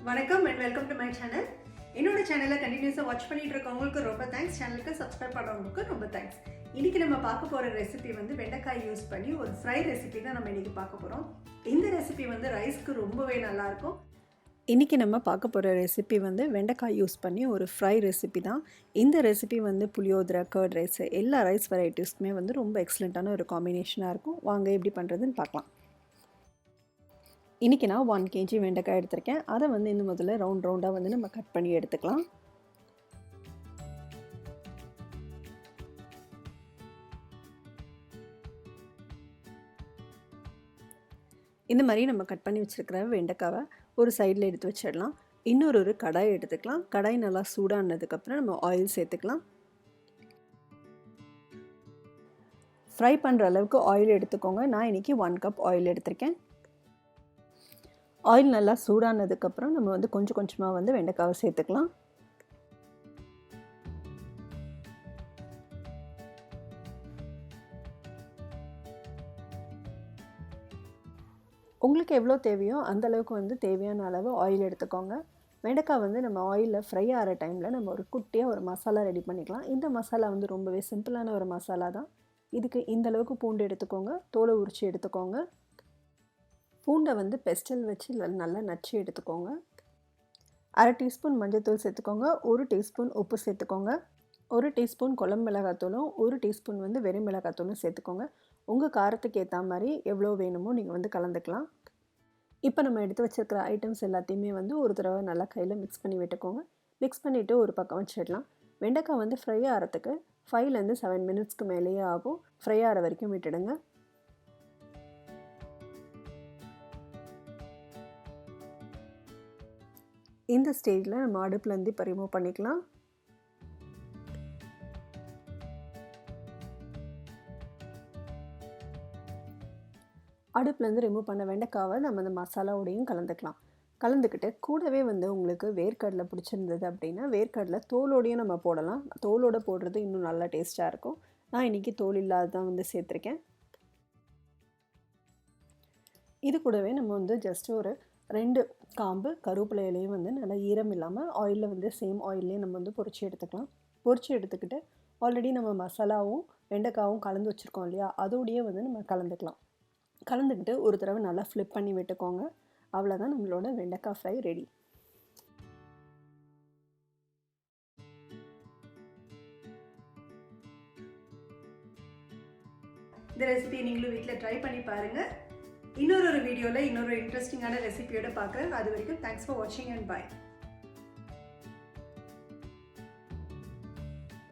வணக்கம் and welcome to my channel. என்னோட சேனலை கண்டினியூஸாக வாட்ச் பண்ணிட்டு இருக்கவங்களுக்கு ரொம்ப தேங்க்ஸ். சேனலுக்கு சப்ஸ்கிரைப் பண்ணுறவங்களுக்கு ரொம்ப தேங்க்ஸ். இன்றைக்கி நம்ம பார்க்க போகிற ரெசிபி வெண்டைக்காய் யூஸ் பண்ணி ஒரு ஃப்ரை ரெசிபி தான் நம்ம இன்றைக்கி பார்க்க போகிறோம். இந்த ரெசிபி ரைஸ்க்கு ரொம்பவே நல்லாயிருக்கும். இன்றைக்கி நம்ம பார்க்க போகிற ரெசிபி வெண்டைக்காய் யூஸ் பண்ணி ஒரு ஃப்ரை ரெசிபி தான். இந்த ரெசிபி புளியோதரை, கர்ட் ரைஸ், எல்லா ரைஸ் வெரைட்டிஸ்க்குமே ரொம்ப எக்ஸலண்ட்டான ஒரு காம்பினேஷனாக இருக்கும். வாங்க எப்படி பண்ணுறதுன்னு பார்க்கலாம். இன்றைக்கி நான் 1 kg வெண்டைக்காய் எடுத்திருக்கேன். அதை இன்னும் முதல்ல ரவுண்டாக நம்ம கட் பண்ணி எடுத்துக்கலாம். இந்த மாதிரி நம்ம கட் பண்ணி வச்சுருக்கிற வெண்டைக்காவை ஒரு சைடில் எடுத்து வச்சிடலாம். இன்னொரு கடாய் எடுத்துக்கலாம். கடாய் நல்லா சூடானதுக்கப்புறம் நம்ம ஆயில் சேர்த்துக்கலாம். ஃப்ரை பண்ணுற அளவுக்கு ஆயில் எடுத்துக்கோங்க. நான் இன்றைக்கி 1 கப் ஆயில் எடுத்திருக்கேன். ஆயில் நல்லா சூடானதுக்கப்புறம் நம்ம கொஞ்சம் கொஞ்சமாக வெண்டைக்காவை சேர்த்துக்கலாம். உங்களுக்கு எவ்வளோ தேவையோ அந்தளவுக்கு தேவையான அளவு ஆயில் எடுத்துக்கோங்க. வெண்டைக்காய் நம்ம ஆயிலில் ஃப்ரை ஆகிற டைமில் நம்ம ஒரு குட்டியாக ஒரு மசாலா ரெடி பண்ணிக்கலாம். இந்த மசாலா ரொம்பவே சிம்பிளான ஒரு மசாலா தான். இதுக்கு இந்தளவுக்கு பூண்டு எடுத்துக்கோங்க. தோலை உரித்து எடுத்துக்கோங்க. பூண்டை பெஸ்டல் வச்சு நல்லா நச்சு எடுத்துக்கோங்க. 1/2 டீஸ்பூன் மஞ்சள்தூள் சேர்த்துக்கோங்க. 1 டீஸ்பூன் உப்பு சேர்த்துக்கோங்க. 1 டீஸ்பூன் குழம்பு மிளகாத்தூளும் 1 டீஸ்பூன் வெறும் மிளகாத்தூளும் சேர்த்துக்கோங்க. உங்கள் காரத்துக்கு ஏற்ற மாதிரி எவ்வளோ வேணுமோ நீங்கள் கலந்துக்கலாம். இப்போ நம்ம எடுத்து வச்சுருக்கிற ஐட்டம்ஸ் எல்லாத்தையுமே ஒரு தடவை நல்லா கையில் மிக்ஸ் பண்ணி விட்டுக்கோங்க. மிக்ஸ் பண்ணிவிட்டு ஒரு பக்கம் வச்சிடலாம். வெண்டைக்காய் ஃப்ரை ஆகிறதுக்கு 5 to 7 மினிட்ஸ்க்கு மேலேயே ஆகும். ஃப்ரை ஆகிற வரைக்கும் விட்டுடுங்க. இந்த ஸ்டேஜில் நம்ம அடுப்புலேருந்து இப்போ ரிமூவ் பண்ணிக்கலாம். அடுப்புலேருந்து ரிமூவ் பண்ண வெண்டைக்காவை நம்ம அந்த மசாலாவோடையும் கலந்துக்கலாம். கலந்துக்கிட்டு கூடவே உங்களுக்கு வேர்க்கடலை பிடிச்சிருந்தது அப்படின்னா வேர்க்கடலை தோலோடையும் நம்ம போடலாம். தோலோடு போடுறது இன்னும் நல்லா டேஸ்ட்டாக இருக்கும். நான் இன்றைக்கி தோல் இல்லாததான் சேர்த்துருக்கேன். இது கூடவே நம்ம ஜஸ்ட் ஒரு 2 காம்பு கருவேப்பிலையிலையும் நல்லா ஈரம் இல்லாமல் ஆயிலில் சேம் ஆயிலே நம்ம பொரிச்சு எடுத்துக்கலாம். பொரிச்சு எடுத்துக்கிட்டு ஆல்ரெடி நம்ம மசாலாவும் வெண்டைக்காவும் கலந்து வச்சுருக்கோம் இல்லையா, அதோடையே நம்ம கலந்துக்கலாம். கலந்துக்கிட்டு ஒரு தடவை நல்லா ஃப்ளிப் பண்ணி விட்டுக்கோங்க. அவ்வளோதான், நம்மளோட வெண்டைக்காய் ஃப்ரை ரெடி. இந்த ரெசிபி நீங்களும் வீட்டில் ட்ரை பண்ணி பாருங்கள். இன்னொரு வீடியோவில் இன்னொரு இன்ட்ரெஸ்டிங்கான ரெசிபியோட பார்க்குறேன். அது வரைக்கும் தேங்க்ஸ் ஃபார் வாட்சிங் அண்ட் பாய்.